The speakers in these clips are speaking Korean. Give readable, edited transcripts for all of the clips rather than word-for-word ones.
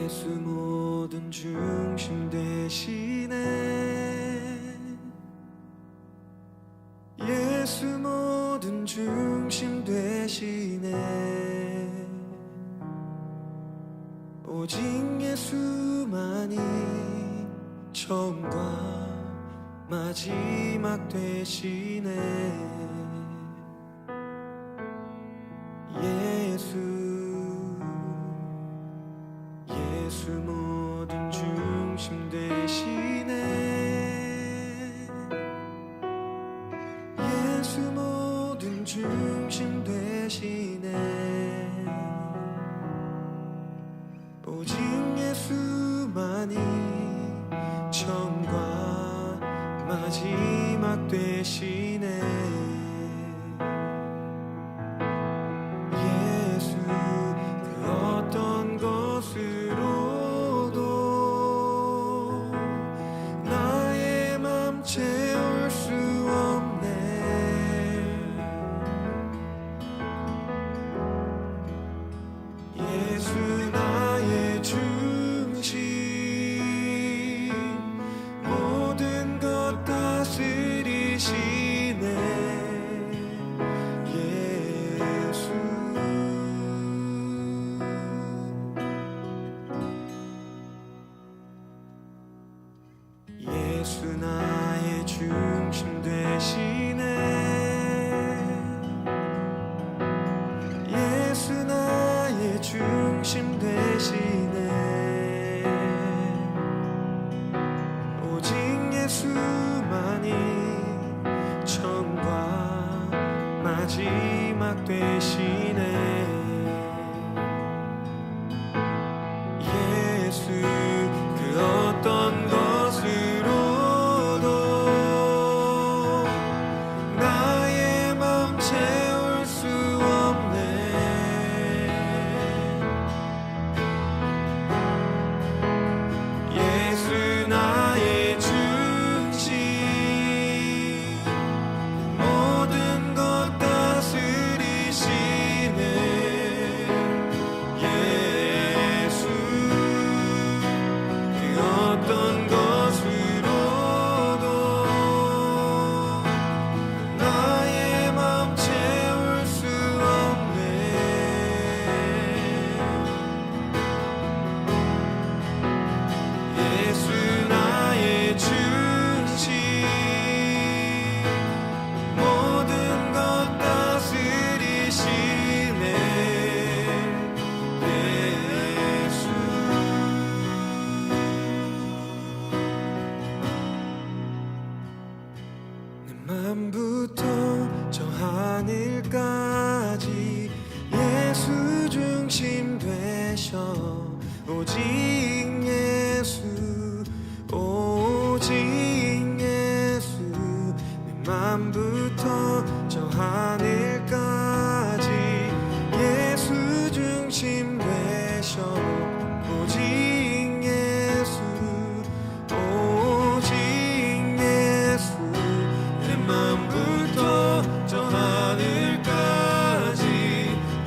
예수 모든 중심 되시네. 예수 모든 중심 되시네. 오직 예수만이 처음과 마지막 되시네. 예수 모든 중심 되시네. 예수 모든 중심 되시네. 오직 예수만이 처음과 마지막 되시네. 예수 그 어떤 것으로도 나의 맘 채울 수 없네. 예수 나의 중심, 모든 것 다스리시네. 예수 나의 중심 되시네. 예수 나의 중심 되시네. 오직 예수만이 처음과 마지막 되시네. 예수 그 어떤 것으로도 나의 맘 채울 수 없네. 예수 나의 중심, 모든 것 다스리시네. 예수 그 어떤 것으로도 나의 맘 채울 수 없네. 예수 나의 중심, 모든 것 다스리시네. 예수 내 맘부터 저 하늘까지 예수 중심 되셔. 오직 예수, 오직 예수. 내 맘부터 저 하늘까지 예수 중심 되셔. 오직 예수, 오직 예수. 내 맘부터 저 하늘까지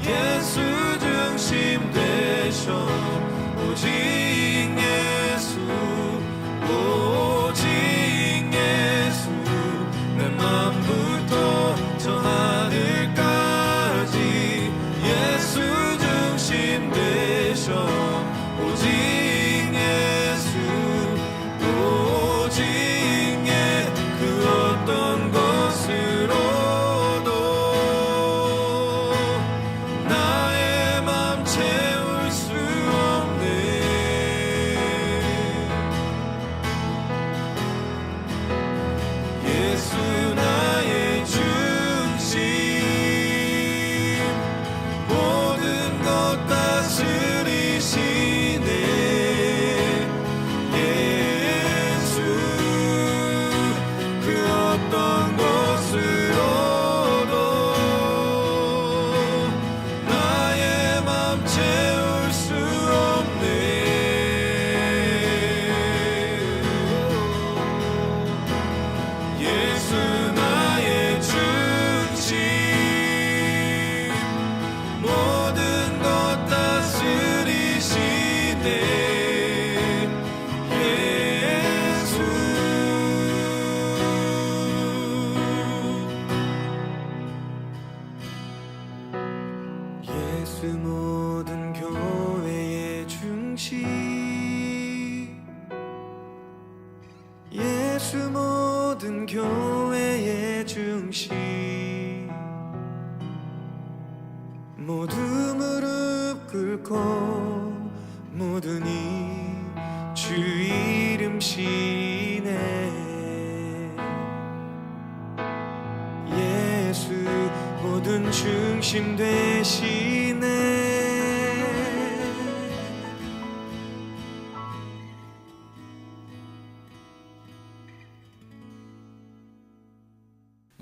예수 중심 되셔. 오직 예수, 오직 예수. 내 맘부터 저 하늘까지 예수 중심 되셔. 오직 예수, 오직 그 어떤 것으로도 나의 맘 채울 수 없네. 예수 모든 교회의 중심, 모두 무릎 꿇고 모두니 주 이름 시네. 예수 모든 중심 되시네.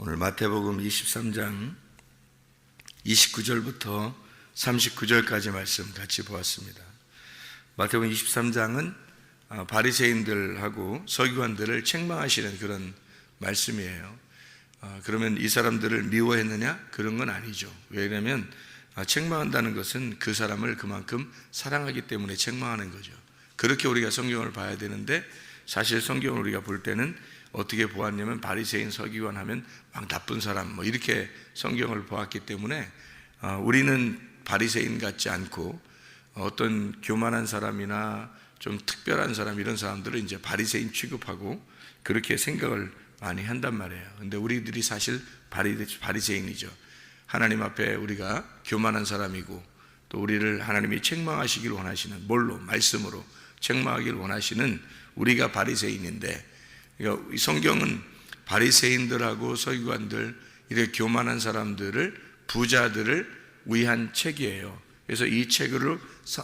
오늘 마태복음 23장 29절부터 39절까지 말씀 같이 보았습니다. 마태복음 23장은 바리새인들하고 서기관들을 책망하시는 그런 말씀이에요. 그러면 이 사람들을 미워했느냐? 그런 건 아니죠. 왜냐하면 책망한다는 것은 그 사람을 그만큼 사랑하기 때문에 책망하는 거죠. 그렇게 우리가 성경을 봐야 되는데, 사실 성경을 우리가 볼 때는 어떻게 보았냐면 바리새인 서기관 하면 막 나쁜 사람 뭐 이렇게 성경을 보았기 때문에 우리는 바리새인 같지 않고 어떤 교만한 사람이나 좀 특별한 사람, 이런 사람들을 이제 바리새인 취급하고 그렇게 생각을 많이 한단 말이에요. 근데 우리들이 사실 바리새인이죠. 하나님 앞에 우리가 교만한 사람이고, 또 우리를 하나님이 책망하시기를 원하시는, 뭘로? 말씀으로 책망하기를 원하시는 우리가 바리새인인데, 그러니까 이 성경은 바리새인들하고 서기관들, 이렇게 교만한 사람들을, 부자들을 위한 책이에요. 그래서 이 책으로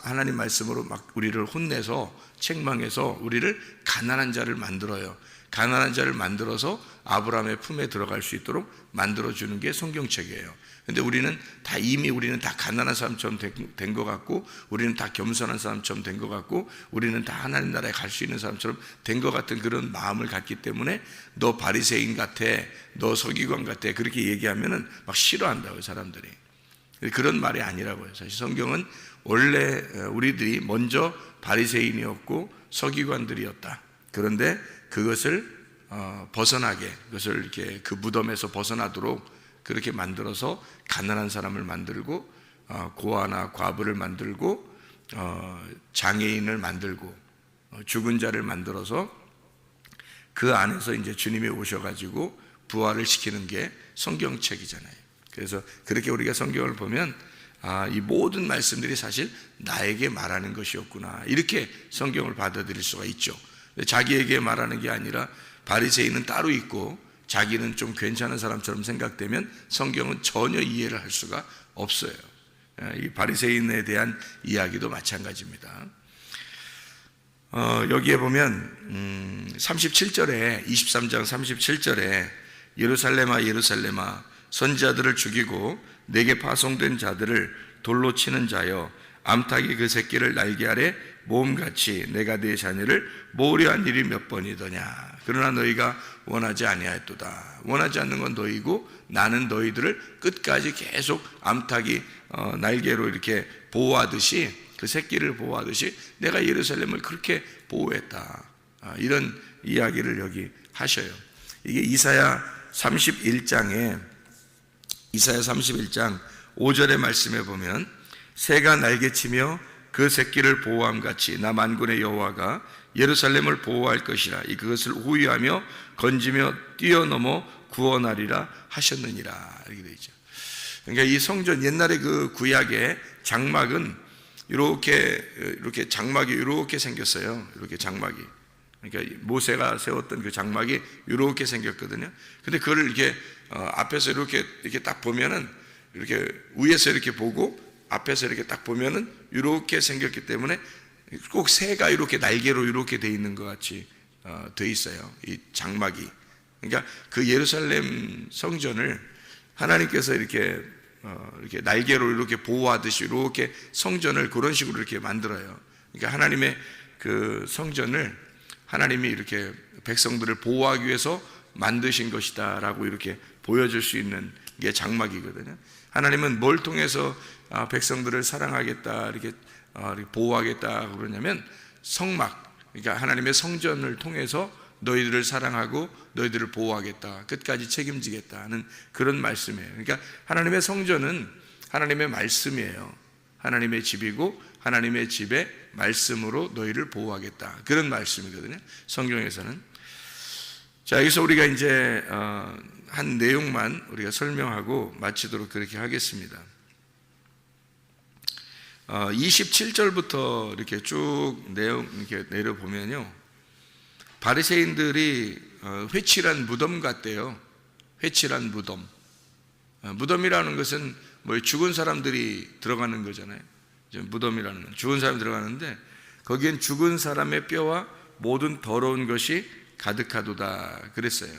하나님 말씀으로 막 우리를 혼내서 책망해서 우리를 가난한 자를 만들어요. 가난한 자를 만들어서 아브라함의 품에 들어갈 수 있도록 만들어주는 게 성경책이에요. 근데 우리는 다 가난한 사람처럼 된 것 같고, 우리는 다 겸손한 사람처럼 된 것 같고, 우리는 다 하나님 나라에 갈 수 있는 사람처럼 된 것 같은 그런 마음을 갖기 때문에 너 바리새인 같아, 너 서기관 같아, 그렇게 얘기하면은 막 싫어한다고요, 사람들이. 그런 말이 아니라고요. 사실 성경은 원래 우리들이 먼저 바리새인이었고 서기관들이었다. 그런데 그것을 벗어나게, 그것을 이렇게 그 무덤에서 벗어나도록 그렇게 만들어서 가난한 사람을 만들고, 고아나 과부를 만들고, 장애인을 만들고, 죽은 자를 만들어서 그 안에서 이제 주님이 오셔가지고 부활을 시키는 게 성경책이잖아요. 그래서 그렇게 우리가 성경을 보면 이 모든 말씀들이 사실 나에게 말하는 것이었구나, 이렇게 성경을 받아들일 수가 있죠. 자기에게 말하는 게 아니라 바리새인은 따로 있고 자기는 좀 괜찮은 사람처럼 생각되면 성경은 전혀 이해를 할 수가 없어요. 이 바리새인에 대한 이야기도 마찬가지입니다. 여기에 보면 37절에 23장 37절에 예루살렘아 예루살렘아 선지자들을 죽이고 내게 파송된 자들을 돌로 치는 자여, 암탉이 그 새끼를 날개 아래 모음같이 내가 네 자녀를 모으려 한 일이 몇 번이더냐. 그러나 너희가 원하지 아니하였도다. 원하지 않는 건 너희고 나는 너희들을 끝까지 계속 암탉이 날개로 이렇게 보호하듯이, 그 새끼를 보호하듯이 내가 예루살렘을 그렇게 보호했다. 이런 이야기를 여기 하셔요. 이게 이사야 31장 5절의 말씀에 보면 새가 날개치며 그 새끼를 보호함같이 나 만군의 여호와가 예루살렘을 보호할 것이라. 그것을 호위하며 건지며 뛰어넘어 구원하리라 하셨느니라. 이렇게 되어 있죠. 그러니까 이 성전, 옛날에 그 구약의 장막은 이렇게 장막이 이렇게 생겼어요. 이렇게 장막이. 그러니까 모세가 세웠던 그 장막이 이렇게 생겼거든요. 근데 그걸 이렇게 앞에서 이렇게 딱 보면은, 이렇게 위에서 이렇게 보고 앞에서 이렇게 딱 보면은 이렇게 생겼기 때문에 꼭 새가 이렇게 날개로 이렇게 돼 있는 것 같이 돼 있어요, 이 장막이. 그러니까 그 예루살렘 성전을 하나님께서 이렇게 날개로 이렇게 보호하듯이 이렇게 성전을 그런 식으로 이렇게 만들어요. 그러니까 하나님의 그 성전을 하나님이 이렇게 백성들을 보호하기 위해서 만드신 것이다라고 이렇게 보여줄 수 있는 게 장막이거든요. 하나님은 뭘 통해서 백성들을 사랑하겠다, 이렇게 보호하겠다 그러냐면 성막, 그러니까 하나님의 성전을 통해서 너희들을 사랑하고 너희들을 보호하겠다, 끝까지 책임지겠다 하는 그런 말씀이에요. 그러니까 하나님의 성전은 하나님의 말씀이에요. 하나님의 집이고 하나님의 집의 말씀으로 너희를 보호하겠다, 그런 말씀이거든요, 성경에서는. 자, 여기서 우리가 이제 한 내용만 우리가 설명하고 마치도록 그렇게 하겠습니다. 27절부터 이렇게 쭉 내용 이렇게 내려보면요, 바리새인들이 회칠한 무덤 같대요. 회칠한 무덤. 무덤이라는 것은 뭐 죽은 사람들이 들어가는 거잖아요. 무덤이라는 건 죽은 사람이 들어가는데 거기엔 죽은 사람의 뼈와 모든 더러운 것이 가득하도다 그랬어요.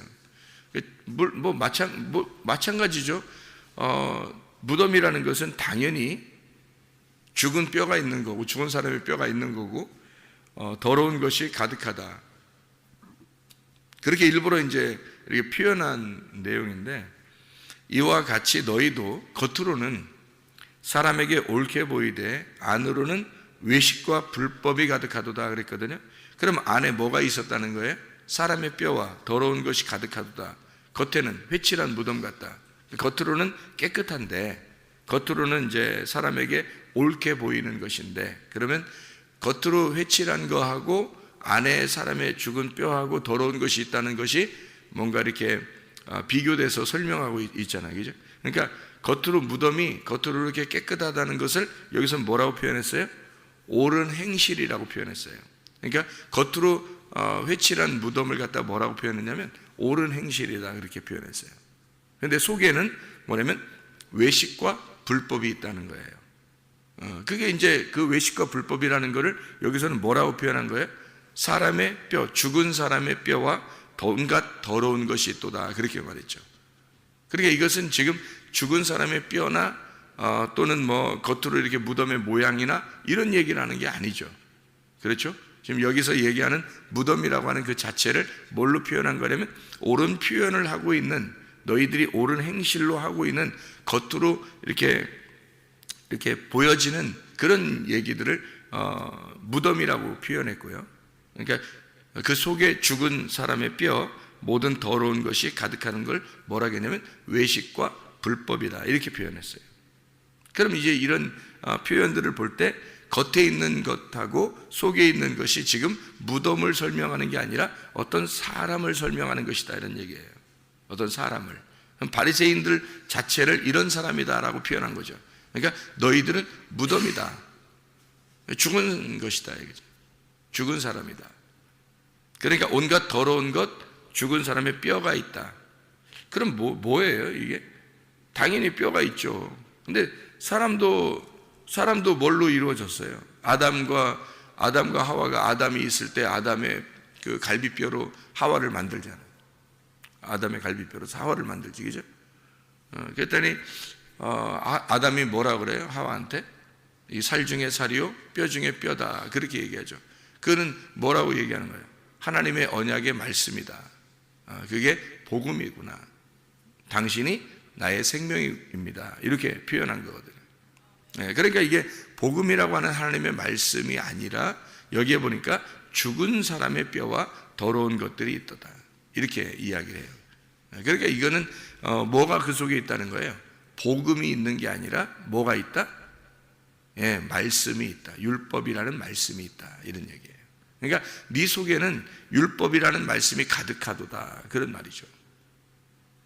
마찬가지죠. 무덤이라는 것은 당연히 죽은 뼈가 있는 거고, 죽은 사람의 뼈가 있는 거고, 더러운 것이 가득하다. 그렇게 일부러 이제 이렇게 표현한 내용인데, 이와 같이 너희도 겉으로는 사람에게 옳게 보이되 안으로는 외식과 불법이 가득하도다 그랬거든요. 그럼 안에 뭐가 있었다는 거예요? 사람의 뼈와 더러운 것이 가득하도다. 겉에는 회칠한 무덤 같다. 겉으로는 깨끗한데, 겉으로는 이제 사람에게 옳게 보이는 것인데, 그러면 겉으로 회칠한 거하고 안에 사람의 죽은 뼈하고 더러운 것이 있다는 것이 뭔가 이렇게 비교돼서 설명하고 있잖아요. 그죠? 그러니까 겉으로 무덤이 겉으로 이렇게 깨끗하다는 것을 여기서 뭐라고 표현했어요? 옳은 행실이라고 표현했어요. 그러니까 겉으로 회칠한 무덤을 갖다 뭐라고 표현했냐면 옳은 행실이다 그렇게 표현했어요. 그런데 속에는 뭐냐면 외식과 불법이 있다는 거예요. 그게 이제 그 외식과 불법이라는 것을 여기서는 뭐라고 표현한 거예요? 사람의 뼈, 죽은 사람의 뼈와 온갖 더러운 것이 있도다 그렇게 말했죠. 그러니까 이것은 지금 죽은 사람의 뼈나 또는 뭐 겉으로 이렇게 무덤의 모양이나 이런 얘기를 하는 게 아니죠. 그렇죠? 지금 여기서 얘기하는 무덤이라고 하는 그 자체를 뭘로 표현한 거냐면 옳은 표현을 하고 있는, 너희들이 옳은 행실로 하고 있는 겉으로 이렇게 보여지는 그런 얘기들을 무덤이라고 표현했고요. 그러니까 그 속에 죽은 사람의 뼈, 모든 더러운 것이 가득하는 걸 뭐라 했냐면 외식과 불법이다 이렇게 표현했어요. 그럼 이제 이런 표현들을 볼 때 겉에 있는 것하고 속에 있는 것이 지금 무덤을 설명하는 게 아니라 어떤 사람을 설명하는 것이다 이런 얘기예요. 어떤 사람을. 바리새인들 자체를 이런 사람이다라고 표현한 거죠. 그러니까 너희들은 무덤이다. 죽은 것이다 이거죠. 죽은 사람이다. 그러니까 온갖 더러운 것, 죽은 사람의 뼈가 있다. 그럼 뭐예요 이게? 당연히 뼈가 있죠. 근데 사람도 뭘로 이루어졌어요? 아담과 하와가, 아담이 있을 때 아담의 그 갈비뼈로 하와를 만들잖아요. 아담의 갈비뼈로 하와를 만들지, 그죠? 그랬더니 아담이 뭐라 그래요? 하와한테 이 살 중에 살이요, 뼈 중에 뼈다 그렇게 얘기하죠. 그거는 뭐라고 얘기하는 거예요? 하나님의 언약의 말씀이다. 그게 복음이구나. 당신이 나의 생명입니다. 이렇게 표현한 거거든요. 그러니까 이게 복음이라고 하는 하나님의 말씀이 아니라 여기에 보니까 죽은 사람의 뼈와 더러운 것들이 있도다. 이렇게 이야기를 해요. 그러니까 이거는 뭐가 그 속에 있다는 거예요? 복음이 있는 게 아니라 뭐가 있다? 말씀이 있다. 율법이라는 말씀이 있다. 이런 얘기예요. 그러니까 네 속에는 율법이라는 말씀이 가득하도다. 그런 말이죠.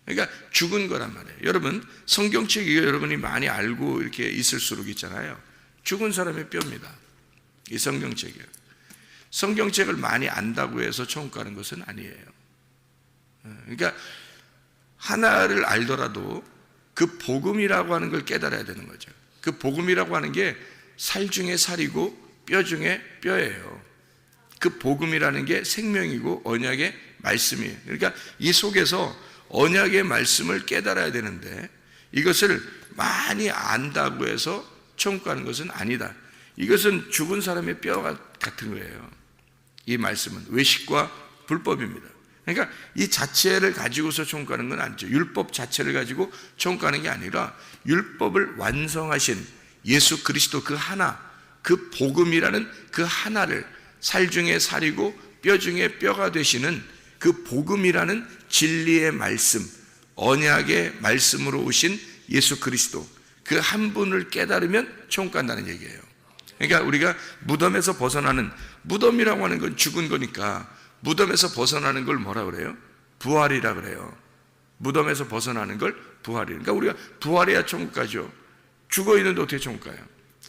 그러니까 죽은 거란 말이에요. 여러분, 성경책이 여러분이 많이 알고 이렇게 있을수록 있잖아요. 죽은 사람의 뼈입니다. 이 성경책이에요. 성경책을 많이 안다고 해서 천국 가는 것은 아니에요. 그러니까 하나를 알더라도 그 복음이라고 하는 걸 깨달아야 되는 거죠. 그 복음이라고 하는 게 살 중에 살이고 뼈 중에 뼈예요. 그 복음이라는 게 생명이고 언약의 말씀이에요. 그러니까 이 속에서 언약의 말씀을 깨달아야 되는데 이것을 많이 안다고 해서 천국 가는 것은 아니다. 이것은 죽은 사람의 뼈 같은 거예요. 이 말씀은 외식과 불법입니다. 그러니까 이 자체를 가지고서 천국 가는 건 아니죠. 율법 자체를 가지고 천국 가는 게 아니라 율법을 완성하신 예수 그리스도 그 하나, 그 복음이라는 그 하나를 살 중에 살이고 뼈 중에 뼈가 되시는 그 복음이라는 진리의 말씀, 언약의 말씀으로 오신 예수 그리스도 그 한 분을 깨달으면 천국 간다는 얘기예요. 그러니까 우리가 무덤에서 벗어나는, 무덤이라고 하는 건 죽은 거니까 무덤에서 벗어나는 걸 뭐라 그래요? 부활이라 그래요. 무덤에서 벗어나는 걸 부활이에요. 그러니까 우리가 부활해야 천국 가죠. 죽어 있는데 어떻게 천국 가요?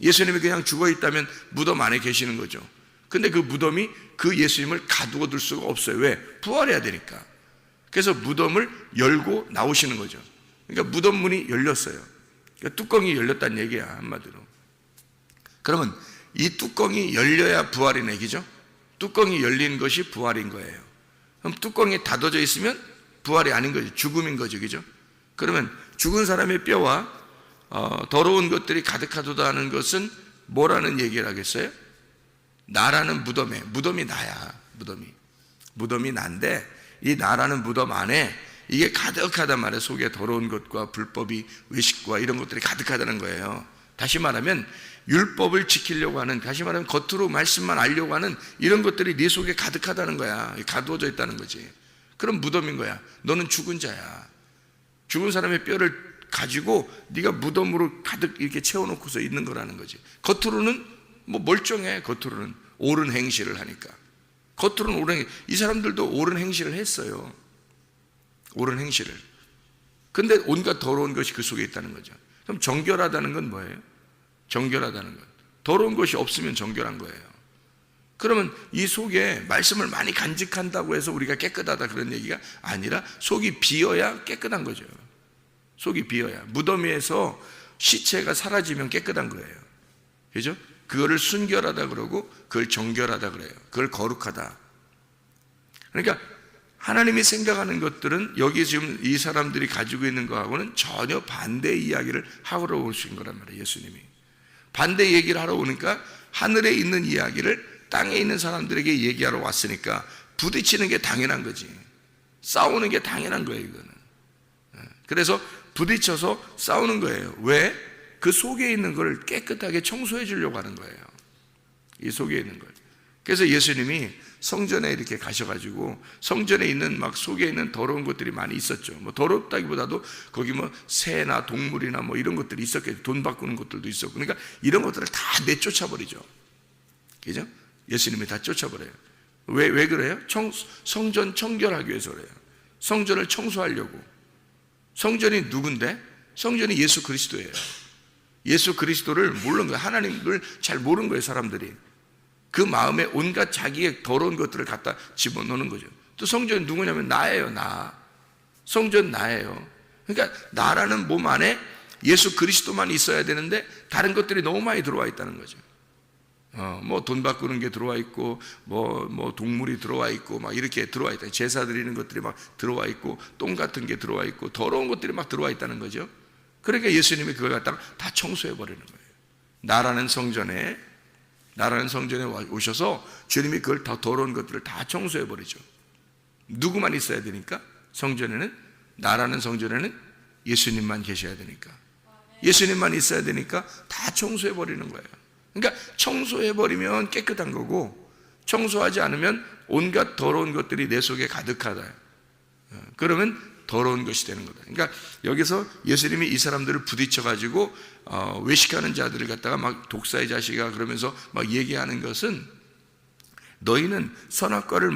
예수님이 그냥 죽어 있다면 무덤 안에 계시는 거죠. 근데 그 무덤이 그 예수님을 가두어 둘 수가 없어요. 왜? 부활해야 되니까. 그래서 무덤을 열고 나오시는 거죠. 그러니까 무덤 문이 열렸어요. 그러니까 뚜껑이 열렸다는 얘기야, 한마디로. 그러면 이 뚜껑이 열려야 부활인 얘기죠. 뚜껑이 열린 것이 부활인 거예요. 그럼 뚜껑이 닫아져 있으면 부활이 아닌 거죠. 죽음인 거죠. 그죠? 그러면 죽은 사람의 뼈와 더러운 것들이 가득하도다는 것은 뭐라는 얘기를 하겠어요? 나라는 무덤이 나야. 무덤이 난데 이 나라는 무덤 안에 이게 가득하단 말이에요. 속에 더러운 것과 불법이, 외식과 이런 것들이 가득하다는 거예요. 다시 말하면 율법을 지키려고 하는, 다시 말하면 겉으로 말씀만 알려고 하는 이런 것들이 네 속에 가득하다는 거야. 가두어져 있다는 거지. 그럼 무덤인 거야. 너는 죽은 자야. 죽은 사람의 뼈를 가지고 네가 무덤으로 가득 이렇게 채워놓고서 있는 거라는 거지. 겉으로는 뭐 멀쩡해. 겉으로는 옳은 행실을 하니까. 겉으로는 옳은 행실. 이 사람들도 옳은 행실을 했어요. 옳은 행실을. 근데 온갖 더러운 것이 그 속에 있다는 거죠. 그럼 정결하다는 건 뭐예요? 정결하다는 것. 더러운 것이 없으면 정결한 거예요. 그러면 이 속에 말씀을 많이 간직한다고 해서 우리가 깨끗하다 그런 얘기가 아니라 속이 비어야 깨끗한 거죠. 속이 비어야. 무덤에서 시체가 사라지면 깨끗한 거예요. 그죠? 그거를 순결하다 그러고 그걸 정결하다 그래요. 그걸 거룩하다. 그러니까 하나님이 생각하는 것들은 여기 지금 이 사람들이 가지고 있는 거하고는 전혀 반대의 이야기를 하러 오신 거란 말이에요. 예수님이. 반대 얘기를 하러 오니까 하늘에 있는 이야기를 땅에 있는 사람들에게 얘기하러 왔으니까 부딪히는 게 당연한 거지. 싸우는 게 당연한 거예요. 이거는. 그래서 부딪혀서 싸우는 거예요. 왜? 그 속에 있는 걸 깨끗하게 청소해 주려고 하는 거예요. 이 속에 있는 걸. 그래서 예수님이 성전에 이렇게 가셔가지고 성전에 있는 막 속에 있는 더러운 것들이 많이 있었죠. 뭐 더럽다기보다도 거기 뭐 새나 동물이나 뭐 이런 것들이 있었겠죠. 돈 바꾸는 것들도 있었고. 그러니까 이런 것들을 다 내쫓아버리죠. 그죠? 예수님이 다 쫓아버려요. 왜 그래요? 성전 청결하기 위해서 그래요. 성전을 청소하려고. 성전이 누군데? 성전이 예수 그리스도예요. 예수 그리스도를 모르는 거예요. 하나님을 잘 모르는 거예요, 사람들이. 그 마음에 온갖 자기의 더러운 것들을 갖다 집어넣는 거죠. 또 성전이 누구냐면 나예요, 나. 성전 나예요. 그러니까 나라는 몸 안에 예수 그리스도만 있어야 되는데 다른 것들이 너무 많이 들어와 있다는 거죠. 뭐 돈 바꾸는 게 들어와 있고, 뭐 동물이 들어와 있고, 막 이렇게 들어와 있다. 제사 드리는 것들이 막 들어와 있고, 똥 같은 게 들어와 있고, 더러운 것들이 막 들어와 있다는 거죠. 그러니까 예수님이 그걸 갖다가 다 청소해 버리는 거예요. 나라는 성전에 오셔서 주님이 그걸 다 더러운 것들을 다 청소해 버리죠. 누구만 있어야 되니까? 성전에는, 나라는 성전에는 예수님만 계셔야 되니까. 예수님만 있어야 되니까 다 청소해 버리는 거예요. 그러니까 청소해 버리면 깨끗한 거고, 청소하지 않으면 온갖 더러운 것들이 내 속에 가득하다. 그러면 더러운 것이 되는 거다. 그러니까 여기서 예수님이 이 사람들을 부딪혀가지고 외식하는 자들을 갖다가 막 독사의 자식아 그러면서 막 얘기하는 것은 너희는 선악과를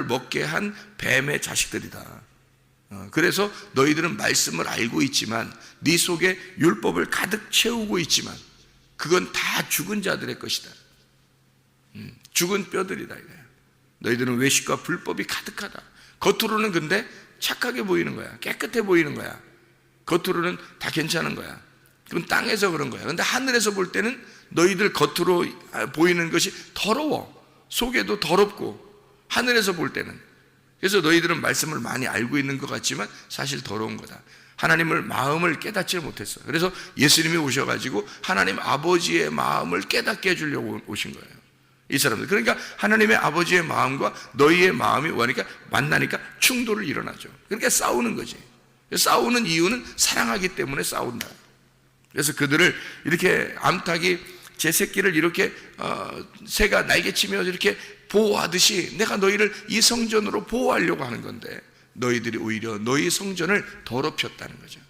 먹게 한 뱀의 자식들이다. 그래서 너희들은 말씀을 알고 있지만 네 속에 율법을 가득 채우고 있지만 그건 다 죽은 자들의 것이다. 죽은 뼈들이다 이거야. 너희들은 외식과 불법이 가득하다. 겉으로는 근데 착하게 보이는 거야. 깨끗해 보이는 거야. 겉으로는 다 괜찮은 거야. 그건 땅에서 그런 거야. 근데 하늘에서 볼 때는 너희들 겉으로 보이는 것이 더러워. 속에도 더럽고, 하늘에서 볼 때는. 그래서 너희들은 말씀을 많이 알고 있는 것 같지만 사실 더러운 거다. 하나님을 마음을 깨닫지 못했어. 그래서 예수님이 오셔가지고 하나님 아버지의 마음을 깨닫게 해주려고 오신 거예요. 이 사람들. 그러니까 하나님의 아버지의 마음과 너희의 마음이 만나니까 충돌을 일어나죠. 그러니까 싸우는 거지. 싸우는 이유는 사랑하기 때문에 싸운다. 그래서 그들을 이렇게 암탉이 제 새끼를 이렇게 새가 날개치며 이렇게 보호하듯이 내가 너희를 이 성전으로 보호하려고 하는 건데 너희들이 오히려 너희 성전을 더럽혔다는 거죠.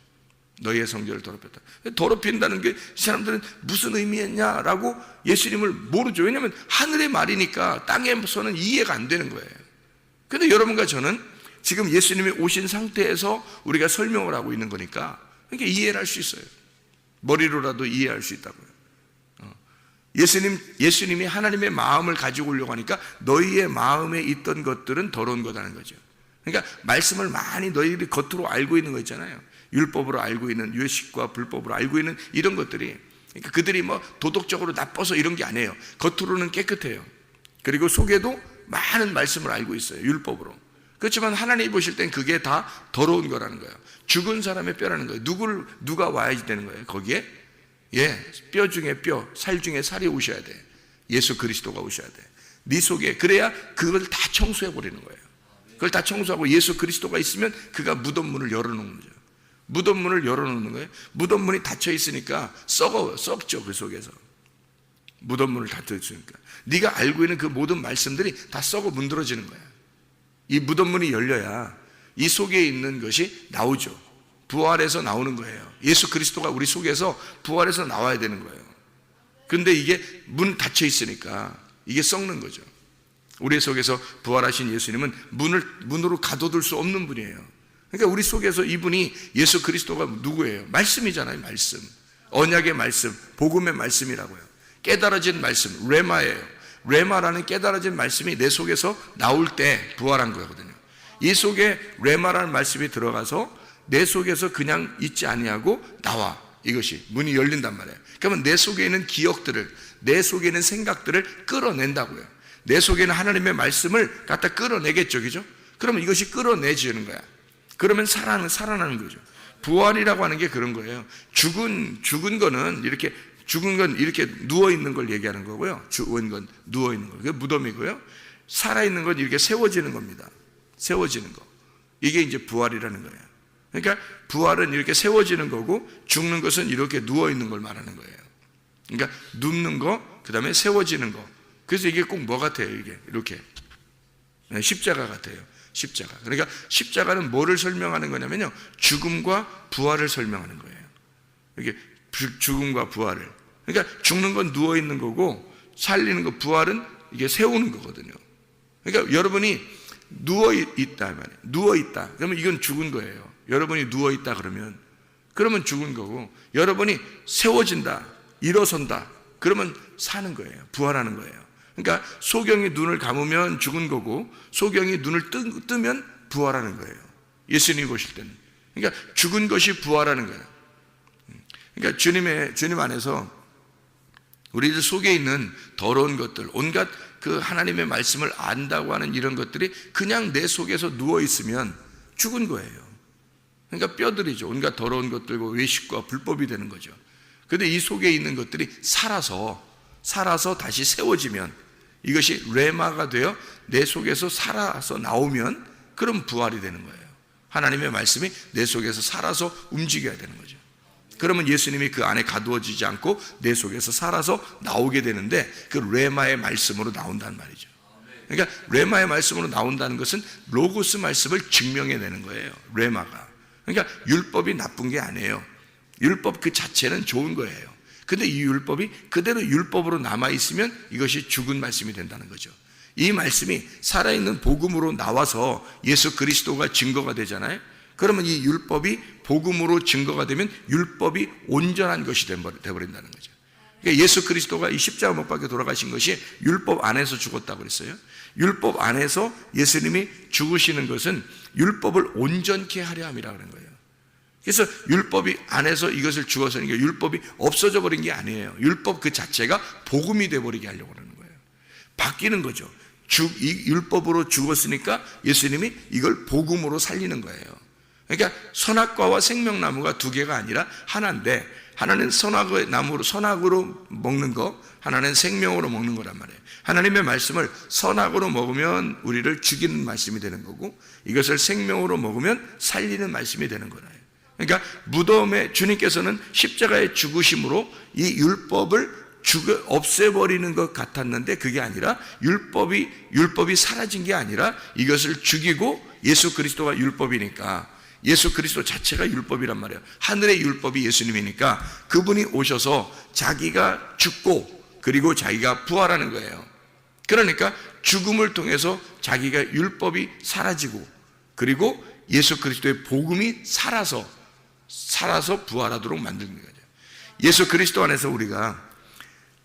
너희의 성전을 더럽혔다. 더럽힌다는 게 이 사람들은 무슨 의미였냐라고 예수님을 모르죠. 왜냐하면 하늘의 말이니까 땅에서는 이해가 안 되는 거예요. 그런데 여러분과 저는 지금 예수님이 오신 상태에서 우리가 설명을 하고 있는 거니까 그러니까 이해를 할 수 있어요. 머리로라도 이해할 수 있다고요. 예수님이 하나님의 마음을 가지고 오려고 하니까 너희의 마음에 있던 것들은 더러운 거다는 거죠. 그러니까 말씀을 많이 너희들이 겉으로 알고 있는 거 있잖아요. 율법으로 알고 있는, 유식과 불법으로 알고 있는 이런 것들이, 그러니까 그들이 뭐 도덕적으로 나빠서 이런 게 아니에요. 겉으로는 깨끗해요. 그리고 속에도 많은 말씀을 알고 있어요. 율법으로. 그렇지만 하나님이 보실 땐 그게 다 더러운 거라는 거예요. 죽은 사람의 뼈라는 거예요. 누가 와야지 되는 거예요. 거기에 뼈 중에 뼈, 살 중에 살이 오셔야 돼. 예수 그리스도가 오셔야 돼. 네 속에, 그래야 그걸 다 청소해 버리는 거예요. 그걸 다 청소하고 예수 그리스도가 있으면 그가 무덤문을 열어놓는 거죠. 무덤문을 열어놓는 거예요. 무덤문이 닫혀 있으니까 썩죠. 그 속에서 무덤문을 닫혀 있으니까 네가 알고 있는 그 모든 말씀들이 다 썩어 문드러지는 거야. 이 무덤문이 열려야 이 속에 있는 것이 나오죠. 부활해서 나오는 거예요. 예수 그리스도가 우리 속에서 부활해서 나와야 되는 거예요. 근데 이게 문 닫혀 있으니까 이게 썩는 거죠. 우리 속에서 부활하신 예수님은 문으로 가둬둘 수 없는 분이에요. 그러니까 우리 속에서 이분이, 예수 그리스도가 누구예요? 말씀이잖아요. 말씀, 언약의 말씀, 복음의 말씀이라고요. 깨달아진 말씀, 레마예요. 레마라는 깨달아진 말씀이 내 속에서 나올 때 부활한 거거든요. 이 속에 레마라는 말씀이 들어가서 내 속에서 그냥 있지 아니하고 나와. 이것이 문이 열린단 말이에요. 그러면 내 속에 있는 기억들을, 내 속에 있는 생각들을 끌어낸다고요. 내 속에 있는 하나님의 말씀을 갖다 끌어내겠죠, 그죠? 그러면 이것이 끌어내지는 거야. 그러면 살아나는 거죠. 부활이라고 하는 게 그런 거예요. 죽은 거는 이렇게 누워 있는 걸 얘기하는 거고요. 죽은 건 누워 있는 거. 그게 무덤이고요. 살아 있는 건 이렇게 세워지는 겁니다. 세워지는 거. 이게 이제 부활이라는 거예요. 그러니까 부활은 이렇게 세워지는 거고, 죽는 것은 이렇게 누워 있는 걸 말하는 거예요. 그러니까 눕는 거, 그다음에 세워지는 거. 그래서 이게 꼭 뭐 같아요? 이렇게 십자가 같아요. 십자가. 그러니까 십자가는 뭐를 설명하는 거냐면요, 죽음과 부활을 설명하는 거예요. 이게 죽음과 부활을. 그러니까 죽는 건 누워 있는 거고, 살리는 거, 부활은 이게 세우는 거거든요. 그러니까 여러분이 누워 있다 말이에요. 누워 있다. 그러면 이건 죽은 거예요. 여러분이 누워 있다 그러면 죽은 거고, 여러분이 세워진다, 일어선다, 그러면 사는 거예요. 부활하는 거예요. 그러니까 소경이 눈을 감으면 죽은 거고, 소경이 눈을 뜨면 부활하는 거예요. 예수님이 보실 때는. 그러니까 죽은 것이 부활하는 거예요. 그러니까 주님 안에서 우리들 속에 있는 더러운 것들, 온갖 그 하나님의 말씀을 안다고 하는 이런 것들이 그냥 내 속에서 누워 있으면 죽은 거예요. 그러니까 뼈들이죠. 온갖 더러운 것들과 외식과 불법이 되는 거죠. 그런데 이 속에 있는 것들이 살아서 다시 세워지면, 이것이 레마가 되어 내 속에서 살아서 나오면, 그럼 부활이 되는 거예요. 하나님의 말씀이 내 속에서 살아서 움직여야 되는 거죠. 그러면 예수님이 그 안에 가두어지지 않고 내 속에서 살아서 나오게 되는데, 그 레마의 말씀으로 나온다는 말이죠. 그러니까 레마의 말씀으로 나온다는 것은 로고스 말씀을 증명해내는 거예요. 레마가. 그러니까 율법이 나쁜 게 아니에요. 율법 그 자체는 좋은 거예요. 근데 이 율법이 그대로 율법으로 남아있으면 이것이 죽은 말씀이 된다는 거죠. 이 말씀이 살아있는 복음으로 나와서 예수 그리스도가 증거가 되잖아요. 그러면 이 율법이 복음으로 증거가 되면 율법이 온전한 것이 되어버린다는 거죠. 그러니까 예수 그리스도가 이 십자가 못 박혀 돌아가신 것이 율법 안에서 죽었다고 그랬어요. 율법 안에서 예수님이 죽으시는 것은 율법을 온전케 하려 함이라고 하는 거예요. 그래서 율법이 안에서 이것을 죽어서, 율법이 없어져 버린 게 아니에요. 율법 그 자체가 복음이 되어버리게 하려고 하는 거예요. 바뀌는 거죠. 이 율법으로 죽었으니까 예수님이 이걸 복음으로 살리는 거예요. 그러니까 선악과와 생명나무가 두 개가 아니라 하나인데, 하나는 선악의 나무로, 선악으로 먹는 거, 하나는 생명으로 먹는 거란 말이에요. 하나님의 말씀을 선악으로 먹으면 우리를 죽이는 말씀이 되는 거고, 이것을 생명으로 먹으면 살리는 말씀이 되는 거예요. 그러니까 무덤에 주님께서는 십자가의 죽으심으로 이 율법을 없애버리는 것 같았는데, 그게 아니라 율법이 사라진 게 아니라 이것을 죽이고, 예수 그리스도가 율법이니까, 예수 그리스도 자체가 율법이란 말이에요. 하늘의 율법이 예수님이니까 그분이 오셔서 자기가 죽고 그리고 자기가 부활하는 거예요. 그러니까 죽음을 통해서 자기가 율법이 사라지고, 그리고 예수 그리스도의 복음이 살아서 부활하도록 만드는 거죠. 예수 그리스도 안에서 우리가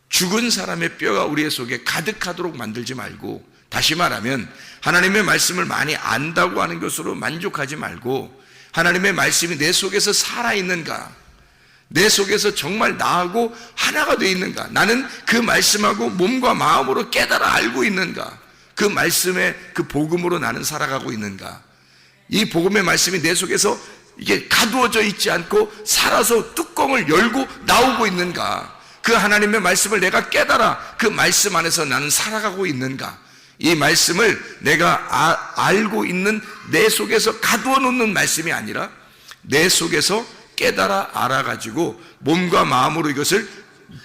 죽은 사람의 뼈가 우리 속에 가득하도록 만들지 말고, 다시 말하면 하나님의 말씀을 많이 안다고 하는 것으로 만족하지 말고, 하나님의 말씀이 내 속에서 살아있는가, 내 속에서 정말 나하고 하나가 되어 있는가, 나는 그 말씀하고 몸과 마음으로 깨달아 알고 있는가, 그 말씀의 그 복음으로 나는 살아가고 있는가, 이 복음의 말씀이 내 속에서 이게 가두어져 있지 않고 살아서 뚜껑을 열고 나오고 있는가, 그 하나님의 말씀을 내가 깨달아 그 말씀 안에서 나는 살아가고 있는가, 이 말씀을 내가 알고 있는 내 속에서 가두어 놓는 말씀이 아니라 내 속에서 깨달아 알아가지고 몸과 마음으로 이것을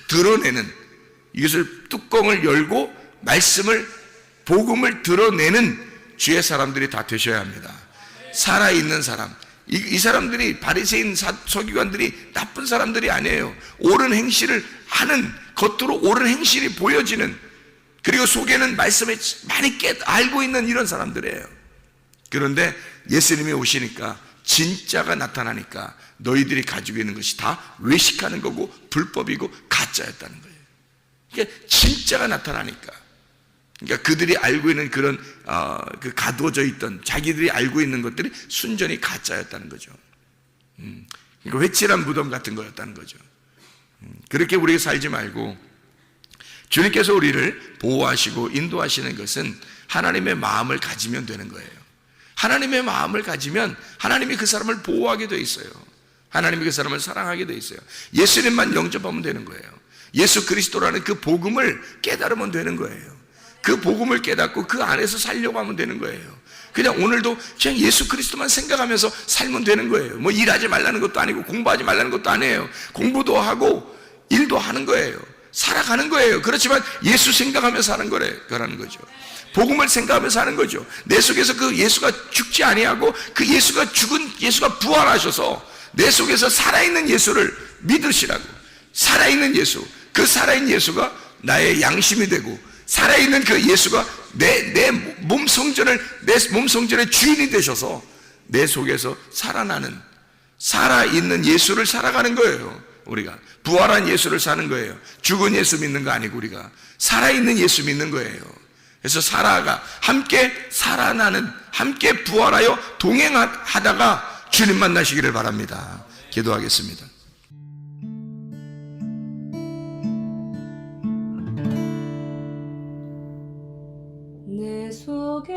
드러내는, 이것을 뚜껑을 열고 말씀을, 복음을 드러내는 주의 사람들이 다 되셔야 합니다. 살아있는 사람, 이 사람들이, 바리새인 서기관들이 나쁜 사람들이 아니에요. 옳은 행실을 하는, 겉으로 옳은 행실이 보여지는, 그리고 속에는 말씀을 많이 알고 있는 이런 사람들이에요. 그런데 예수님이 오시니까, 진짜가 나타나니까 너희들이 가지고 있는 것이 다 외식하는 거고 불법이고 가짜였다는 거예요. 이게 진짜가 나타나니까, 그러니까 그들이 알고 있는 그런 그 가두어져 있던, 자기들이 알고 있는 것들이 순전히 가짜였다는 거죠. 그러니까 회칠한 무덤 같은 거였다는 거죠. 그렇게 우리가 살지 말고 주님께서 우리를 보호하시고 인도하시는 것은 하나님의 마음을 가지면 되는 거예요. 하나님의 마음을 가지면 하나님이 그 사람을 보호하게 돼 있어요. 하나님이 그 사람을 사랑하게 돼 있어요. 예수님만 영접하면 되는 거예요. 예수 그리스도라는 그 복음을 깨달으면 되는 거예요. 그 복음을 깨닫고 그 안에서 살려고 하면 되는 거예요. 그냥 오늘도 그냥 예수 그리스도만 생각하면서 살면 되는 거예요. 뭐 일하지 말라는 것도 아니고 공부하지 말라는 것도 아니에요. 공부도 하고 일도 하는 거예요. 살아가는 거예요. 그렇지만 예수 생각하면서 사는 거라는 거죠. 복음을 생각하면서 사는 거죠. 내 속에서 그 예수가 죽지 아니하고 그 예수가 부활하셔서 내 속에서 살아있는 예수를 믿으시라고. 살아있는 예수, 그 살아있는 예수가 나의 양심이 되고, 살아있는 그 예수가 내 몸 성전의 주인이 되셔서 내 속에서 살아있는 예수를 살아가는 거예요. 우리가 부활한 예수를 사는 거예요. 죽은 예수 믿는 거 아니고 우리가 살아있는 예수 믿는 거예요. 그래서 함께 살아나는, 함께 부활하여 동행하다가 주님 만나시기를 바랍니다. 기도하겠습니다. 내 속에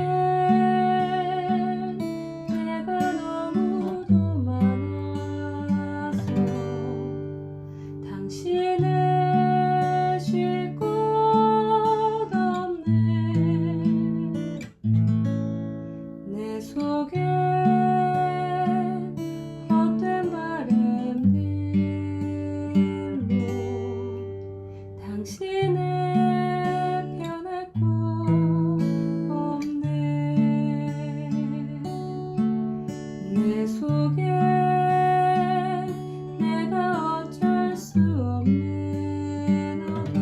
내가 너무도 많아서 당신을 쉴 곳 없네. 내 속에 헛된 바램들로 당신을 변할 곳 없네. 내 속에 내가 어쩔 수 없는 어둠,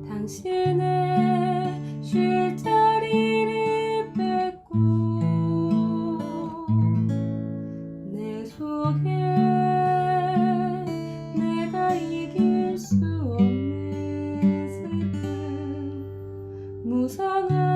당신의 쉴 자리를 뺏고 내 속에 내가 이길 수 없는 슬픔, 무성한